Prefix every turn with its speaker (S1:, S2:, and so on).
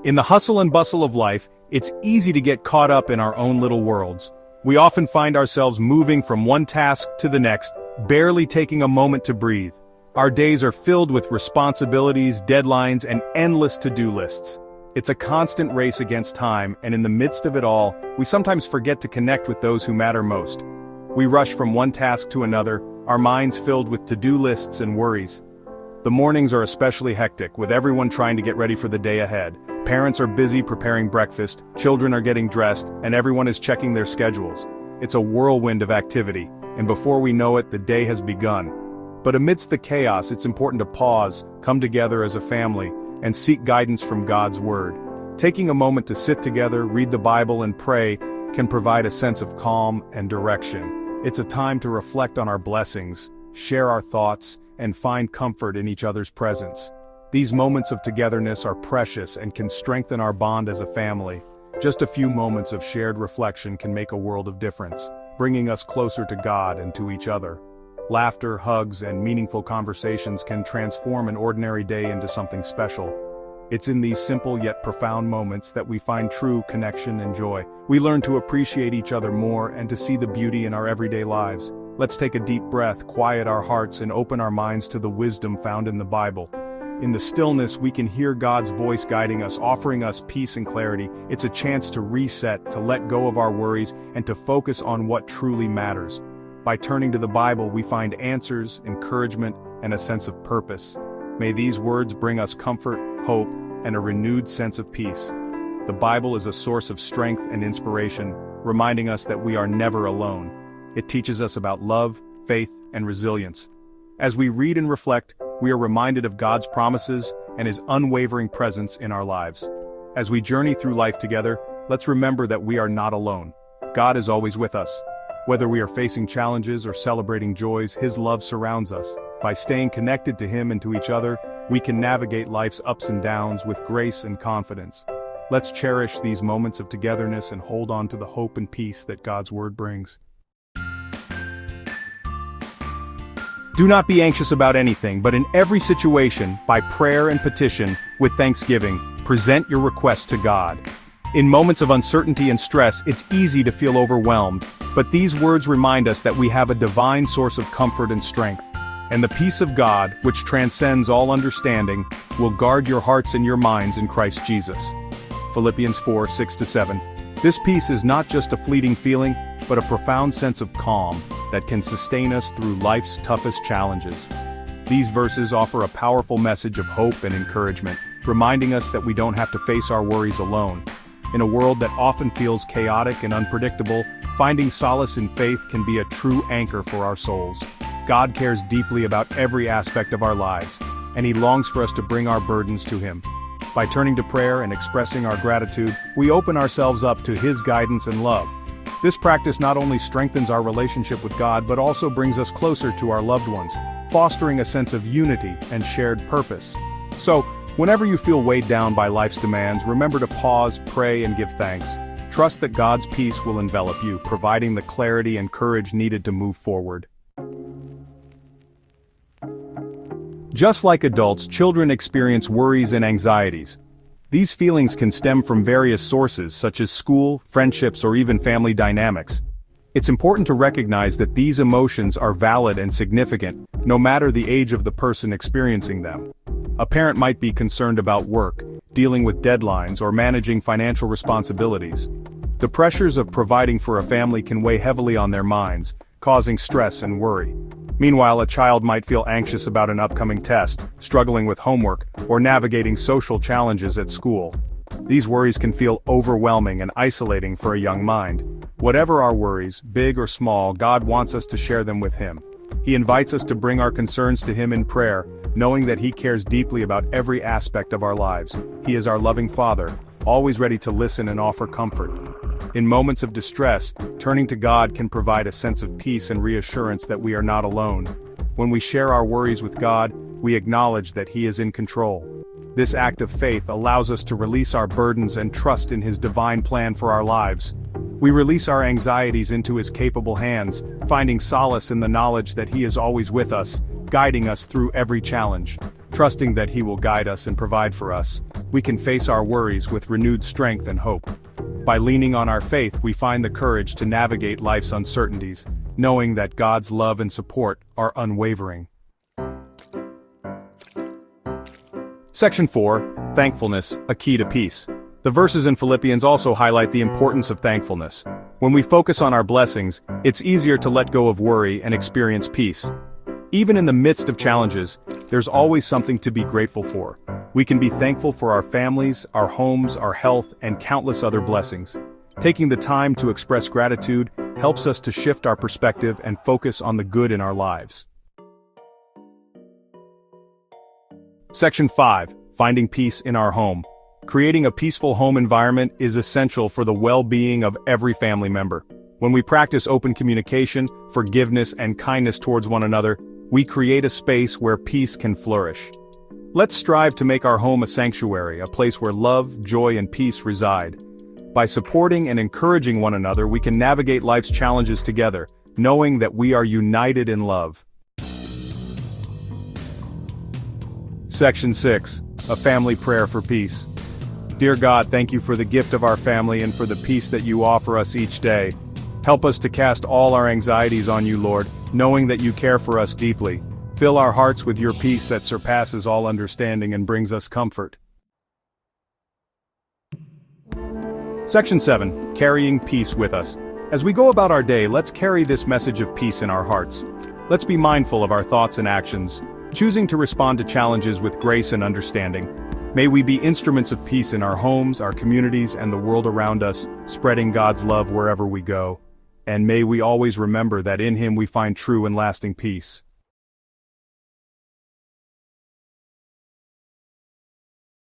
S1: In the hustle and bustle of life, it's easy to get caught up in our own little worlds. We often find ourselves moving from one task to the next, barely taking a moment to breathe. Our days are filled with responsibilities, deadlines, and endless to-do lists. It's a constant race against time, and in the midst of it all, we sometimes forget to connect with those who matter most. We rush from one task to another, our minds filled with to-do lists and worries. The mornings are especially hectic, with everyone trying to get ready for the day ahead. Parents are busy preparing breakfast, children are getting dressed, and everyone is checking their schedules. It's a whirlwind of activity, and before we know it, the day has begun. But amidst the chaos, it's important to pause, come together as a family, and seek guidance from God's Word. Taking a moment to sit together, read the Bible, and pray can provide a sense of calm and direction. It's a time to reflect on our blessings, share our thoughts, and find comfort in each other's presence. These moments of togetherness are precious and can strengthen our bond as a family. Just a few moments of shared reflection can make a world of difference, bringing us closer to God and to each other. Laughter, hugs, and meaningful conversations can transform an ordinary day into something special. It's in these simple yet profound moments that we find true connection and joy. We learn to appreciate each other more and to see the beauty in our everyday lives. Let's take a deep breath, quiet our hearts, and open our minds to the wisdom found in the Bible. In the stillness, we can hear God's voice guiding us, offering us peace and clarity. It's a chance to reset, to let go of our worries, and to focus on what truly matters. By turning to the Bible, we find answers, encouragement, and a sense of purpose. May these words bring us comfort, hope, and a renewed sense of peace. The Bible is a source of strength and inspiration, reminding us that we are never alone. It teaches us about love, faith, and resilience. As we read and reflect, we are reminded of God's promises and His unwavering presence in our lives. As we journey through life together, let's remember that we are not alone. God is always with us. Whether we are facing challenges or celebrating joys, His love surrounds us. By staying connected to Him and to each other, we can navigate life's ups and downs with grace and confidence. Let's cherish these moments of togetherness and hold on to the hope and peace that God's Word brings. Do not be anxious about anything, but in every situation, by prayer and petition, with thanksgiving, present your requests to God. In moments of uncertainty and stress, it's easy to feel overwhelmed, but these words remind us that we have a divine source of comfort and strength. And the peace of God, which transcends all understanding, will guard your hearts and your minds in Christ Jesus. Philippians 4:6-7. This peace is not just a fleeting feeling, but a profound sense of calm that can sustain us through life's toughest challenges. These verses offer a powerful message of hope and encouragement, reminding us that we don't have to face our worries alone. In a world that often feels chaotic and unpredictable, finding solace in faith can be a true anchor for our souls. God cares deeply about every aspect of our lives, and He longs for us to bring our burdens to Him. By turning to prayer and expressing our gratitude, we open ourselves up to His guidance and love. This practice not only strengthens our relationship with God but also brings us closer to our loved ones, fostering a sense of unity and shared purpose. So, whenever you feel weighed down by life's demands, remember to pause, pray, and give thanks. Trust that God's peace will envelop you, providing the clarity and courage needed to move forward. Just like adults, children experience worries and anxieties. These feelings can stem from various sources such as school, friendships, or even family dynamics. It's important to recognize that these emotions are valid and significant, no matter the age of the person experiencing them. A parent might be concerned about work, dealing with deadlines, or managing financial responsibilities. The pressures of providing for a family can weigh heavily on their minds, causing stress and worry. Meanwhile, a child might feel anxious about an upcoming test, struggling with homework, or navigating social challenges at school. These worries can feel overwhelming and isolating for a young mind. Whatever our worries, big or small, God wants us to share them with Him. He invites us to bring our concerns to Him in prayer, knowing that He cares deeply about every aspect of our lives. He is our loving Father, always ready to listen and offer comfort. In moments of distress, turning to God can provide a sense of peace and reassurance that we are not alone. When we share our worries with God, we acknowledge that He is in control. This act of faith allows us to release our burdens and trust in His divine plan for our lives. We release our anxieties into His capable hands, finding solace in the knowledge that He is always with us, guiding us through every challenge. Trusting that He will guide us and provide for us. we can face our worries with renewed strength and hope. By leaning on our faith, we find the courage to navigate life's uncertainties, knowing that God's love and support are unwavering. Section 4, Thankfulness, a Key to Peace. The verses in Philippians also highlight the importance of thankfulness. When we focus on our blessings, it's easier to let go of worry and experience peace. Even in the midst of challenges, there's always something to be grateful for. We can be thankful for our families, our homes, our health, and countless other blessings. Taking the time to express gratitude helps us to shift our perspective and focus on the good in our lives. Section 5, Finding Peace in Our Home. Creating a peaceful home environment is essential for the well-being of every family member. When we practice open communication, forgiveness, and kindness towards one another, we create a space where peace can flourish. Let's strive to make our home a sanctuary, a place where love, joy, and peace reside. By supporting and encouraging one another, we can navigate life's challenges together, knowing that we are united in love. Section 6, A Family Prayer for Peace. Dear God, thank you for the gift of our family and for the peace that you offer us each day. Help us to cast all our anxieties on you, Lord, knowing that you care for us deeply. Fill our hearts with your peace that surpasses all understanding and brings us comfort. Section 7, Carrying Peace with Us. As we go about our day, let's carry this message of peace in our hearts. Let's be mindful of our thoughts and actions, choosing to respond to challenges with grace and understanding. May we be instruments of peace in our homes, our communities, and the world around us, spreading God's love wherever we go. And may we always remember that in Him we find true and lasting peace.